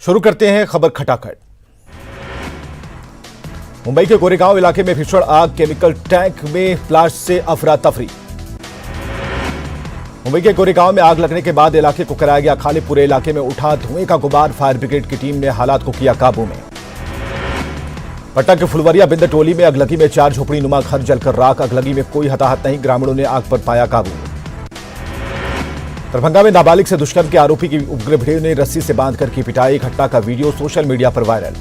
शुरू करते हैं खबर खटाखट। मुंबई के गोरेगांव इलाके में भीषण आग, केमिकल टैंक में ब्लास्ट से अफरा तफरी। मुंबई के गोरेगांव में आग लगने के बाद इलाके को कराया गया खाली। पूरे इलाके में उठा धुएं का गुबार। फायर ब्रिगेड की टीम ने हालात को किया काबू में। पटना के फुलवरिया बिंद टोली में अगलगी में 4 झोपड़ी नुमा घर जलकर राख। अगलगी में कोई हताहत नहीं, ग्रामीणों ने आग पर पाया काबू। दरभंगा में नाबालिग से दुष्कर्म के आरोपी की उग्र भीड़ ने रस्सी से बांधकर की पिटाई। घटना का वीडियो सोशल मीडिया पर वायरल।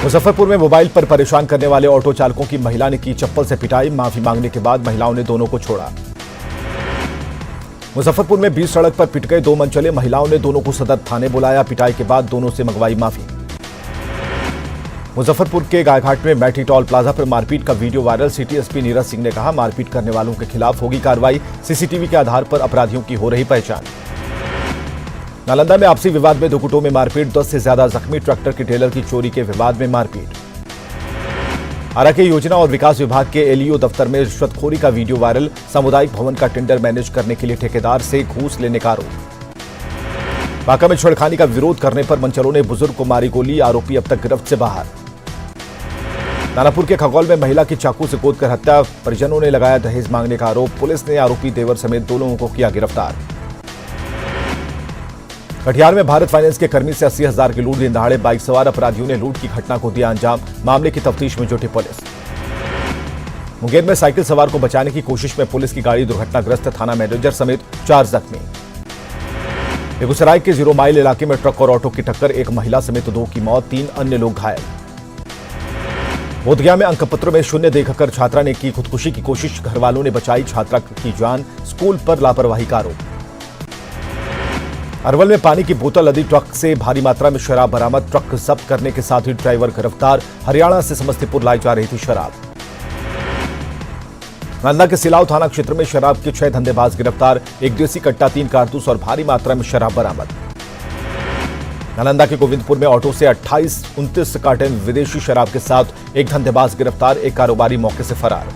मुजफ्फरपुर में मोबाइल पर परेशान करने वाले ऑटो चालकों की महिला ने की चप्पल से पिटाई। माफी मांगने के बाद महिलाओं ने दोनों को छोड़ा। मुजफ्फरपुर में बीच सड़क पर पिट गए 2 मनचले। महिलाओं ने दोनों को सदर थाने बुलाया। पिटाई के बाद दोनों से मंगवाई माफी। मुजफ्फरपुर के गायघाट में मैट्री टोल प्लाजा पर मारपीट का video viral. City SP Neeraj Singh ने कहा, मारपीट करने वालों के खिलाफ होगी कार्रवाई। सीसीटीवी के आधार पर अपराधियों की हो रही पहचान। नालंदा में आपसी विवाद में 2 गुटों में मारपीट। 10 से ज्यादा जख्मी। ट्रैक्टर की टेलर की चोरी के विवाद में मारपीट। आरा के योजना और विकास विभाग के एलईओ दफ्तर में रिश्वतखोरी का वीडियो वायरल। सामुदायिक भवन का टेंडर मैनेज करने के लिए ठेकेदार से घूस लेने का आरोप। बांका में छेड़खानी का विरोध करने पर मनचलों ने बुजुर्ग को मारी गोली। आरोपी अब तक गिरफ्त से बाहर। दानापुर के खगौल में महिला की चाकू से गोदकर हत्या। परिजनों ने लगाया दहेज मांगने का आरोप। पुलिस ने आरोपी देवर समेत 2 लोगों को किया गिरफ्तार। कटिहार में भारत फाइनेंस के कर्मी से 80,000 की लूट। दिन दहाड़े बाइक सवार अपराधियों ने लूट की घटना को दिया अंजाम। मामले की तफ्तीश में जुटी पुलिस। मुंगेर में साइकिल सवार को बचाने की कोशिश में पुलिस की गाड़ी दुर्घटनाग्रस्त। थाना मैनेजर समेत 4 जख्मी। बेगूसराय के 0 माइल इलाके में ट्रक और ऑटो की टक्कर। 1 महिला समेत 2 की मौत, 3 अन्य लोग घायल। बोधगया में अंकपत्र में 0 देखकर छात्रा ने की खुदकुशी की कोशिश। घरवालों ने बचाई छात्रा की जान। स्कूल पर लापरवाही का आरोप। अरवल में पानी की बोतल लदी ट्रक से भारी मात्रा में शराब बरामद। ट्रक जब्त करने के साथ ही ड्राइवर गिरफ्तार। हरियाणा से समस्तीपुर लाई जा रही थी शराब। नालंदा के सिलाव थाना क्षेत्र में शराब के 6 धंधेबाज गिरफ्तार। 1 देसी कट्टा, 3 कारतूस और भारी मात्रा में शराब बरामद। नालंदा के गोविंदपुर में ऑटो से 28-29 कार्टन विदेशी शराब के साथ 1 धंधेबाज गिरफ्तार। 1 कारोबारी मौके से फरार।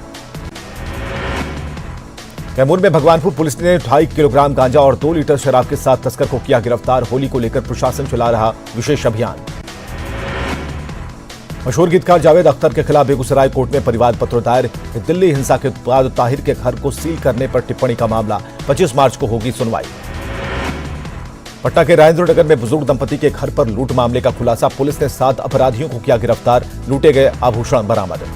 कैमूर में भगवानपुर पुलिस ने 2.5 किलोग्राम गांजा और 2 लीटर शराब के साथ तस्कर को किया गिरफ्तार। होली को लेकर प्रशासन चला रहा विशेष अभियान। मशहूर गीतकार जावेद अख्तर के खिलाफ बेगूसराय कोर्ट में परिवाद पत्र दायर। दिल्ली हिंसा के बाद ताहिर के घर को सील करने पर टिप्पणी का मामला। 25 मार्च को होगी सुनवाई। पटना के राजेंद्र नगर में बुजुर्ग दंपति के घर पर लूट मामले का खुलासा। पुलिस ने 7 अपराधियों को किया गिरफ्तार। लूटे गए आभूषण बरामद।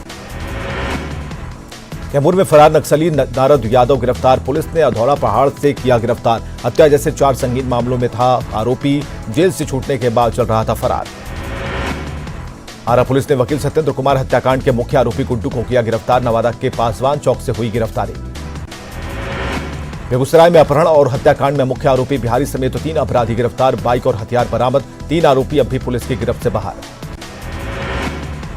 कैमूर में फरार नक्सली नारद यादव गिरफ्तार। पुलिस ने अधौड़ा पहाड़ से किया गिरफ्तार। हत्या जैसे 4 संगीन मामलों में था आरोपी। जेल से छूटने के बाद चल रहा था फरार। आरा पुलिस ने वकील सत्येंद्र कुमार हत्याकांड के मुख्य आरोपी गुड्डू को किया गिरफ्तार। नवादा के पासवान चौक से हुई गिरफ्तारी। बेगूसराय में अपहरण और हत्याकांड में मुख्य आरोपी बिहारी समेत 3 अपराधी गिरफ्तार। बाइक और हथियार बरामद। 3 आरोपी अब भी पुलिस की गिरफ्त से बाहर।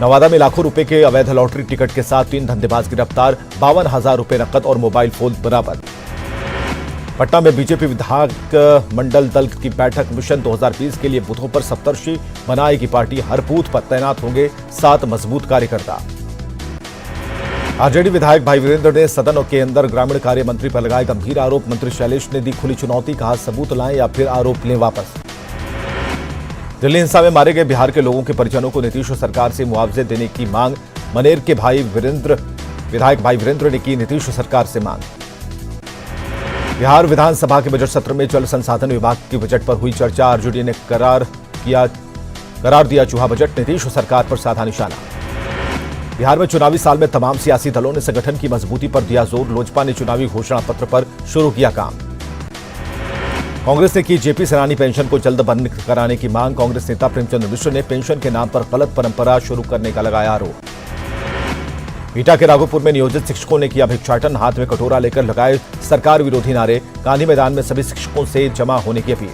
नवादा में लाखों रुपए के अवैध लॉटरी टिकट के साथ 3 धंधेबाज गिरफ्तार। 52,000 रुपए नकद और मोबाइल फोन बरामद। पटना में बीजेपी विधायक मंडल दल की बैठक। मिशन 2020 के लिए बूथों पर सप्तर्षि बनाएगी पार्टी। हर बूथ पर तैनात होंगे 7 मजबूत कार्यकर्ता। आरजेडी विधायक भाई वीरेंद्र ने सदन के अंदर ग्रामीण कार्य मंत्री पर लगाए गंभीर आरोप। मंत्री शैलेश ने दी खुली चुनौती। कहा, सबूत लाएं या फिर आरोप लें वापस। दिल्ली हिंसा में मारे गए बिहार के लोगों के परिजनों को नीतीश सरकार से मुआवजे देने की मांग। मनेर के विधायक भाई वीरेंद्र ने की नीतीश सरकार से मांग। बिहार विधानसभा के बजट सत्र में जल संसाधन विभाग के बजट पर हुई चर्चा। आरजेडी ने करार दिया चूहा बजट। नीतीश सरकार पर साधा निशाना। बिहार में चुनावी साल में तमाम सियासी दलों ने संगठन की मजबूती पर दिया जोर। लोजपा ने चुनावी घोषणा पत्र पर शुरू किया काम। कांग्रेस ने की जेपी सेनानी पेंशन को जल्द बंद कराने की मांग। कांग्रेस नेता प्रेमचंद्र मिश्र ने पेंशन के नाम पर गलत परंपरा शुरू करने का लगाया आरोप। ईटा के राघोपुर में नियोजित शिक्षकों ने किया भिक्षाटन। हाथ में कटोरा लेकर लगाए सरकार विरोधी नारे। गांधी मैदान में सभी शिक्षकों से जमा होने की अपील।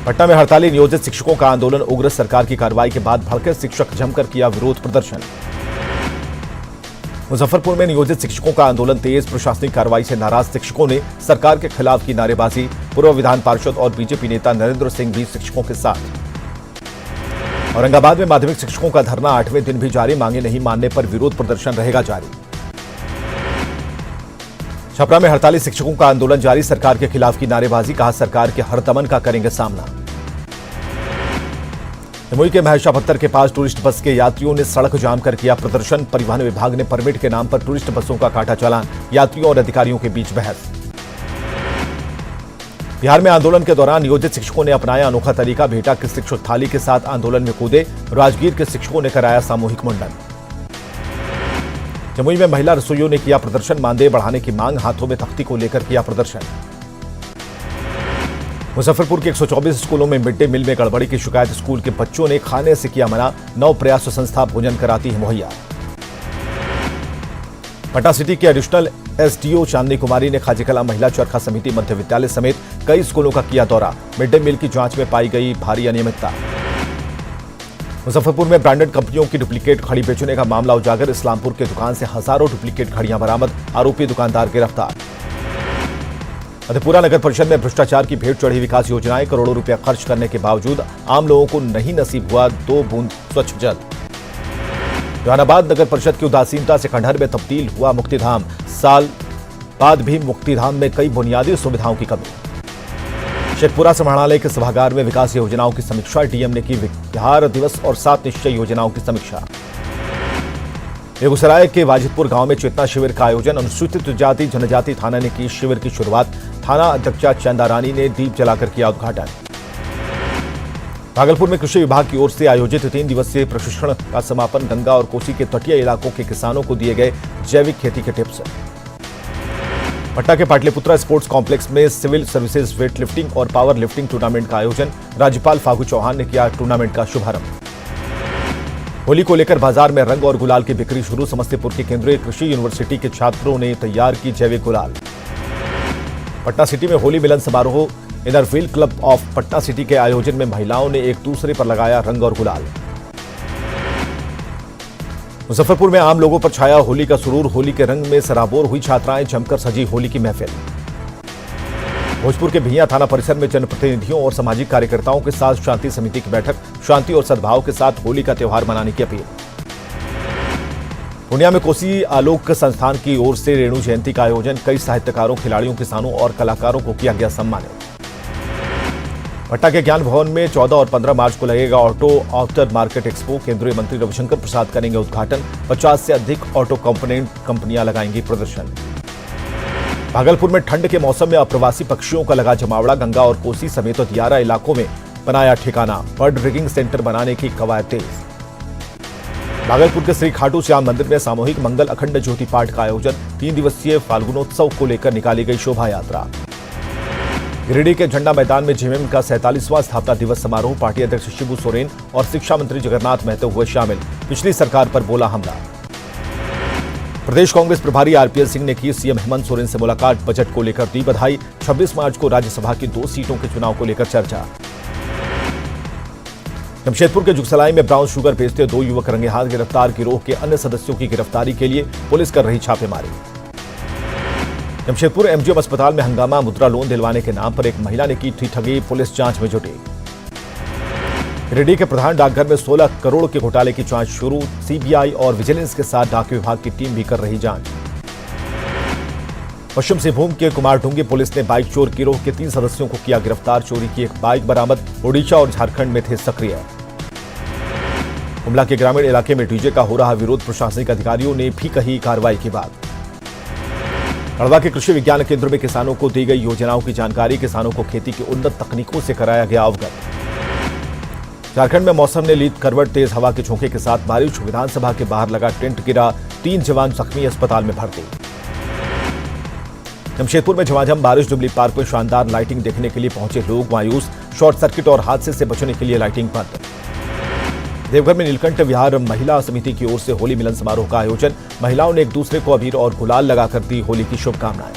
पटना में हड़ताली नियोजित शिक्षकों का आंदोलन उग्र। सरकार की कार्रवाई के बाद भड़के शिक्षक जमकर किया विरोध प्रदर्शन। मुजफ्फरपुर में नियोजित शिक्षकों का आंदोलन तेज। प्रशासनिक कार्रवाई से नाराज शिक्षकों ने सरकार के खिलाफ की नारेबाजी। पूर्व विधान पार्षद और बीजेपी नेता नरेंद्र सिंह भी शिक्षकों के साथ। औरंगाबाद में माध्यमिक शिक्षकों का धरना 8वें दिन भी जारी। मांगे नहीं मानने पर विरोध प्रदर्शन रहेगा जारी। छपरा में हड़ताली शिक्षकों का आंदोलन जारी, सरकार के खिलाफ की नारेबाजी, कहा सरकार के हर दमन का करेंगे सामना। जमुई के महेशा पत्थर के पास टूरिस्ट बस के यात्रियों ने सड़क जाम कर किया प्रदर्शन, परिवहन विभाग ने परमिट के नाम पर टूरिस्ट बसों का काटा चालान, यात्रियों और अधिकारियों के बीच बहस। बिहार में आंदोलन के दौरान नियोजित शिक्षकों ने अपनाया अनोखा तरीका, भेटा की शिक्षक थाली के साथ आंदोलन में कूदे, राजगीर के शिक्षकों ने कराया सामूहिक मुंडन। जमुई में महिला रसोइयों ने किया प्रदर्शन, मानदेय बढ़ाने की मांग, हाथों में तख्ती को लेकर किया प्रदर्शन। मुजफ्फरपुर के 124 स्कूलों में मिड डे मील में गड़बड़ी की शिकायत, स्कूल के बच्चों ने खाने से किया मना, 9 प्रयास संस्था भोजन कराती है मुहैया। पटना सिटी के एडिशनल एसडीओ चांदनी कुमारी ने खाजीकला महिला चरखा समिति मध्य विद्यालय समेत कई स्कूलों का किया दौरा, मिड डे मील की जांच में पाई गई भारी अनियमितता। मुजफ्फरपुर में ब्रांडेड कंपनियों की डुप्लीकेट घड़ी बेचने का मामला उजागर, इस्लामपुर के दुकान से हजारों डुप्लीकेट घड़ियां बरामद, आरोपी दुकानदार गिरफ्तार। मधेपुरा नगर परिषद में भ्रष्टाचार की भेंट चढ़ी विकास योजनाएं, करोड़ों रुपया खर्च करने के बावजूद आम लोगों को नहीं नसीब हुआ 2 बूंद स्वच्छ जल। जहानाबाद नगर परिषद की उदासीनता से खंडहर में तब्दील हुआ मुक्तिधाम, साल बाद भी मुक्तिधाम में कई बुनियादी सुविधाओं की कमी। शेखपुरा समाहरणालय के सभागार में विकास योजनाओं की समीक्षा, डीएम ने की बिहार दिवस और 7 निश्चय योजनाओं की समीक्षा। बेगूसराय के वाजिदपुर गांव में चेतना शिविर का आयोजन, अनुसूचित जाति जनजाति थाना ने की शिविर की शुरुआत, थाना अध्यक्षा चंदा रानी ने दीप जलाकर किया उद्घाटन। भागलपुर में कृषि विभाग की ओर से आयोजित 3 दिवसीय प्रशिक्षण का समापन, गंगा और कोसी के तटीय इलाकों के किसानों को दिए गए जैविक खेती के टिप्स। पटना के पाटलिपुत्रा स्पोर्ट्स कॉम्प्लेक्स में सिविल सर्विसेज वेट लिफ्टिंग और पावर लिफ्टिंग टूर्नामेंट का आयोजन, राज्यपाल फागू चौहान ने किया टूर्नामेंट का शुभारंभ। होली को लेकर बाजार में रंग और गुलाल की बिक्री शुरू, समस्तीपुर की केंद्रीय कृषि यूनिवर्सिटी के छात्रों ने तैयार की जैविक गुलाल। पटना सिटी में होली मिलन समारोह, inner wheel club of Patna city के आयोजन में महिलाओं ने एक दूसरे पर लगाया रंग और गुलाल। मुजफ्फरपुर में आम लोगों पर छाया होली का सुरूर, होली के रंग में सराबोर हुई छात्राएं, जमकर सजी होली की महफिल। भोजपुर के भिया थाना परिसर में जनप्रतिनिधियों और सामाजिक कार्यकर्ताओं के साथ शांति समिति की बैठक, शांति और सद्भाव के साथ होली का त्यौहार मनाने की अपील। पूर्णिया में कोसी आलोक संस्थान की ओर से रेणु जयंती का आयोजन, कई साहित्यकारों, खिलाड़ियों, किसानों और कलाकारों को किया गया सम्मानित। पटना के ज्ञान भवन में 14 और 15 मार्च को लगेगा ऑटो आफ्टर मार्केट एक्सपो, केंद्रीय मंत्री रविशंकर प्रसाद करेंगे उद्घाटन, 50 से अधिक ऑटो कंपोनेंट कंपनियां लगाएंगी प्रदर्शन। भागलपुर में ठंड के मौसम में अप्रवासी पक्षियों का लगा जमावड़ा, गंगा और कोसी समेत 11 इलाकों में बनाया ठिकाना, बर्ड रिगिंग सेंटर बनाने की कवायद तेज। भागलपुर के श्री खाटू श्याम मंदिर में सामूहिक मंगल अखंड ज्योति पाठ का आयोजन, 3 दिवसीय फाल्गुनोत्सव को लेकर निकाली गई शोभा यात्रा। गिरिडीह के झंडा मैदान में जेएमएम का 47वां स्थापना दिवस समारोह, पार्टी अध्यक्ष शिबू सोरेन और शिक्षा मंत्री जगन्नाथ महतो हुए शामिल, पिछली सरकार पर बोला हमला। प्रदेश कांग्रेस प्रभारी आरपीएल सिंह ने की सीएम हेमंत सोरेन से मुलाकात, बजट को लेकर दी बधाई, 26 मार्च को राज्यसभा की 2 सीटों के चुनाव को लेकर चर्चा। जमशेदपुर के जुगसलाई में ब्राउन शुगर बेचते 2 युवक रंगे हाथ गिरफ्तार, गिरोह के अन्य सदस्यों की गिरफ्तारी के लिए पुलिस कर रही छापेमारी। जमशेदपुर एमजीएम अस्पताल में हंगामा, मुद्रा लोन दिलवाने के नाम पर एक महिला ने की थी ठगी, पुलिस जांच में जुटी। गिरिडीह के प्रधान डाकघर में 16 करोड़ के घोटाले की जांच शुरू, सीबीआई और विजिलेंस के साथ डाक विभाग की टीम भी कर रही जांच। पश्चिम सिंहभूम के कुमारडुंगी पुलिस ने बाइक चोर गिरोह के 3 सदस्यों को किया गिरफ्तार, चोरी की एक बाइक बरामद, ओडिशा और झारखंड में थे सक्रिय। गुमला के ग्रामीण इलाके में डीजे का हो रहा विरोध, प्रशासनिक अधिकारियों ने भी कही कार्रवाई की बात। हड़वा के कृषि विज्ञान केंद्र में किसानों को दी गई योजनाओं की जानकारी, किसानों को खेती की उन्नत तकनीकों से कराया गया अवगत। झारखंड में मौसम ने ली करवट, तेज हवा के झोंके के साथ बारिश, विधानसभा के बाहर लगा टेंट गिरा, 3 जवान जख्मी, अस्पताल में भर्ती। जमशेदपुर में झमाझम बारिश, जुबली पार्क में शानदार लाइटिंग देखने के लिए पहुंचे लोग मायूस, शॉर्ट सर्किट और हादसे से बचने के लिए लाइटिंग बंद। देवघर में नीलकंठ विहार महिला समिति की ओर से होली मिलन समारोह का आयोजन, महिलाओं ने एक दूसरे को अबीर और गुलाल लगाकर दी होली की शुभकामनाएं।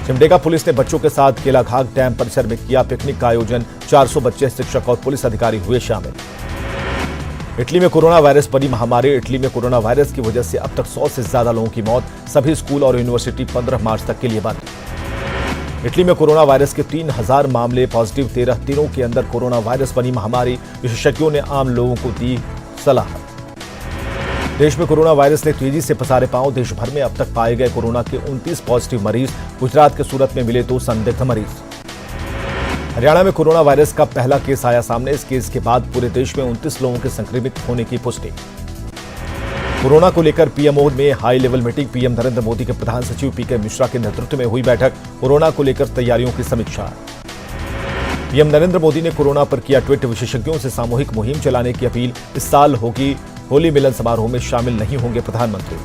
सिमडेगा पुलिस ने बच्चों के साथ केलाघाट डैम परिसर में किया पिकनिक का आयोजन, 400 बच्चे, शिक्षक और पुलिस अधिकारी हुए शामिल। इटली में कोरोना वायरस बनी महामारी, इटली में कोरोना वायरस की वजह से अब तक 100 से ज्यादा लोगों की मौत, सभी स्कूल और यूनिवर्सिटी 15 मार्च तक के लिए बंद। इटली में कोरोना वायरस के 3000 मामले पॉजिटिव, 13 दिनों के अंदर कोरोना वायरस बनी महामारी, विशेषज्ञों ने आम लोगों को दी सलाह। देश में कोरोना वायरस ने तेजी से पसारे पांव। देश भर में अब तक पाए गए कोरोना के 29 पॉजिटिव मरीज। गुजरात के सूरत में मिले 2 संदिग्ध मरीज। हरियाणा में कोरोना वायरस का पहला केस आया सामने। इस केस के बाद पूरे देश में 29 लोगों के संक्रमित होने की पुष्टि। कोरोना को लेकर पीएमओ में high level meeting. PM Narendra Modi के प्रधान सचिव पीके मिश्रा के नेतृत्व में हुई बैठक। कोरोना को लेकर तैयारियों की समीक्षा। पीएम नरेंद्र मोदी ने कोरोना पर किया ट्वीट। विशेषज्ञों से सामूहिक मुहिम चलाने की अपील। इस साल होगी होली मिलन समारोह में शामिल नहीं होंगे प्रधानमंत्री।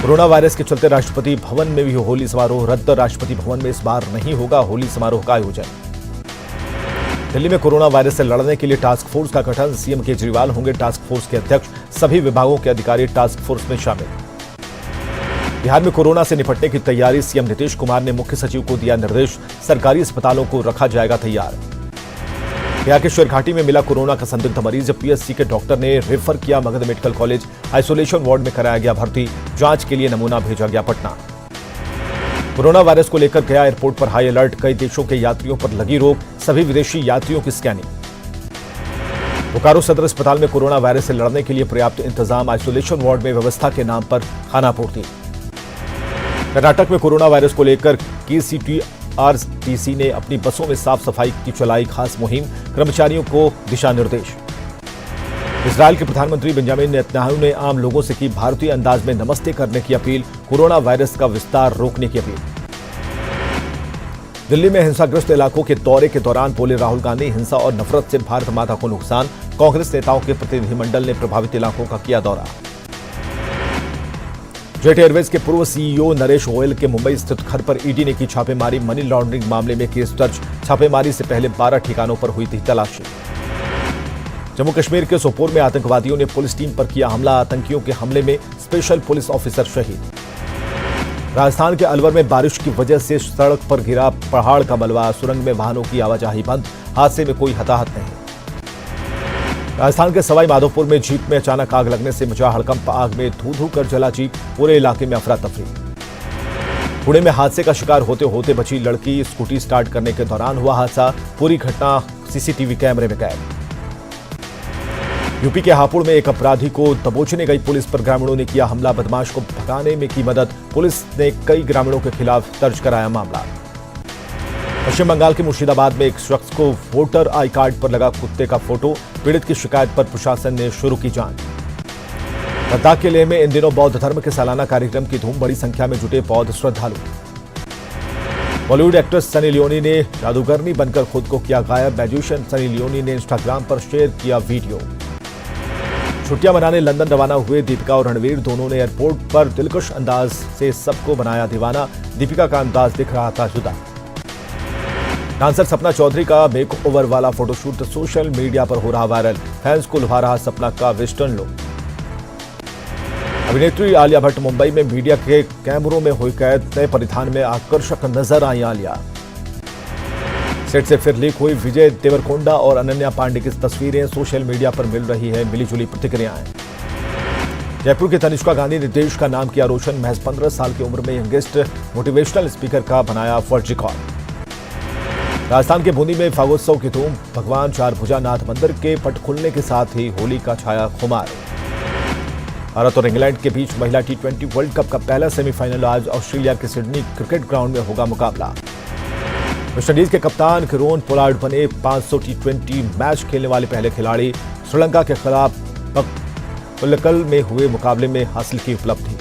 कोरोना वायरस के चलते राष्ट्रपति भवन में भी होली समारोह रद्द। राष्ट्रपति भवन में इस बार नहीं होगा होली समारोह का आयोजन। दिल्ली में कोरोना वायरस से लड़ने के लिए टास्क फोर्स का गठन। सीएम केजरीवाल होंगे टास्क फोर्स के अध्यक्ष। सभी विभागों के अधिकारी टास्क फोर्स में शामिल। बिहार में कोरोना से निपटने की तैयारी। सीएम नीतीश कुमार ने मुख्य सचिव को दिया निर्देश। सरकारी अस्पतालों को रखा जाएगा तैयार। बिहार के शेरघाटी में मिला कोरोना का संदिग्ध मरीज। पीएससी के डॉक्टर ने रेफर किया Magadh medical college. Isolation ward में कराया गया भर्ती। जांच के लिए नमूना भेजा गया पटना। कोरोना वायरस को लेकर गया एयरपोर्ट पर हाई अलर्ट। कई देशों के यात्रियों पर लगी रोक। सभी विदेशी यात्रियों की स्कैनिंग। बोकारो सदर अस्पताल में कोरोना वायरस से लड़ने के लिए पर्याप्त इंतजाम। आइसोलेशन वार्ड में व्यवस्था के नाम पर खानापूर्ति। कर्नाटक में कोरोना वायरस को लेकर केसीटीआरटीसी ने अपनी बसों में साफ सफाई की चलाई खास मुहिम। कर्मचारियों को दिशा निर्देश। इजरायल के प्रधानमंत्री बेंजामिन नेतन्याहू ने आम लोगों से की भारतीय अंदाज में नमस्ते करने की अपील। कोरोना वायरस का विस्तार रोकने की अपील। दिल्ली में हिंसाग्रस्त इलाकों के दौरे के दौरान बोले राहुल गांधी, हिंसा और नफरत से भारत माता को नुकसान। कांग्रेस नेताओं के प्रतिनिधिमंडल ने प्रभावित इलाकों का किया दौरा। जेट एयरवेज के पूर्व सीईओ नरेश गोयल के मुंबई स्थित घर पर ईडी ने की छापेमारी। मनी लॉन्ड्रिंग मामले में केस दर्ज। छापेमारी से पहले 12 ठिकानों पर हुई थी तलाशी। जम्मू कश्मीर के सोपोर में आतंकवादियों ने पुलिस टीम पर किया हमला। आतंकियों के हमले में स्पेशल पुलिस ऑफिसर शहीद। राजस्थान के अलवर में बारिश की वजह से सड़क पर गिरा पहाड़ का मलबा। सुरंग में वाहनों की आवाजाही बंद। हादसे में कोई हताहत नहीं। राजस्थान के सवाई माधोपुर में जीप में अचानक आग लगने से मचा हड़कंप। आग में धू धू कर जला जीप। पूरे इलाके में अफरा तफरी। पुणे में हादसे का शिकार होते होते बची लड़की। स्कूटी स्टार्ट करने के दौरान हुआ हादसा। पूरी घटना सीसीटीवी कैमरे में कैद। यूपी के हापुड़ में एक अपराधी को दबोचने गई पुलिस पर ग्रामीणों ने किया हमला। बदमाश को भगाने में की मदद। पुलिस ने कई ग्रामीणों के खिलाफ दर्ज कराया मामला। पश्चिम बंगाल के मुर्शिदाबाद में एक शख्स को वोटर आई कार्ड पर लगा कुत्ते का फोटो। पीड़ित की शिकायत पर प्रशासन ने शुरू की जांच। लद्दाख के लेह में इन दिनों बौद्ध धर्म के सालाना कार्यक्रम की धूम। बड़ी संख्या में जुटे बौद्ध श्रद्धालु। बॉलीवुड एक्ट्रेस सनी लियोनी ने जादूगरनी बनकर खुद को किया गायब। मैजिशियन सनी लियोनी ने इंस्टाग्राम पर शेयर किया वीडियो। छुट्टियां मनाने लंदन रवाना हुए दीपिका और रणवीर। दोनों ने एयरपोर्ट पर दिलकश अंदाज से सबको बनाया दीवाना। दीपिका का अंदाज दिख रहा था जुदा। डांसर सपना चौधरी का मेकओवर वाला फोटोशूट सोशल मीडिया पर हो रहा वायरल। फैंस को लुभा रहा सपना का वेस्टर्न लुक। अभिनेत्री आलिया भट्ट मुंबई में मीडिया के कैमरों में हुई कैद। नए परिधान में आकर्षक नजर आई आलिया। सेट से फिर लीक हुई विजय देवरकोंडा और अनन्या पांडे की तस्वीरें। सोशल मीडिया पर मिल रही है मिलीजुली प्रतिक्रियाएं। जयपुर के तनिष्का गांधी ने देश का नाम किया रोशन। महज 15 साल की उम्र में यंगेस्ट मोटिवेशनल स्पीकर का बनाया वर्ल्ड रिकॉर्ड। राजस्थान के बूंदी में फागोत्सव की धूम। भगवान चारभुजा नाथ मंदिर के पट खुलने के साथ ही होली का छाया खुमार। भारत और इंग्लैंड के बीच महिला T20 वर्ल्ड कप का पहला सेमीफाइनल आज ऑस्ट्रेलिया के सिडनी क्रिकेट ग्राउंड में होगा मुकाबला। वेस्टइंडीज के कप्तान किरोन पोलार्ड बने 500 T20 मैच खेलने वाले पहले खिलाड़ी। श्रीलंका के खिलाफ पलक्कल में हुए मुकाबले में हासिल की उपलब्धि।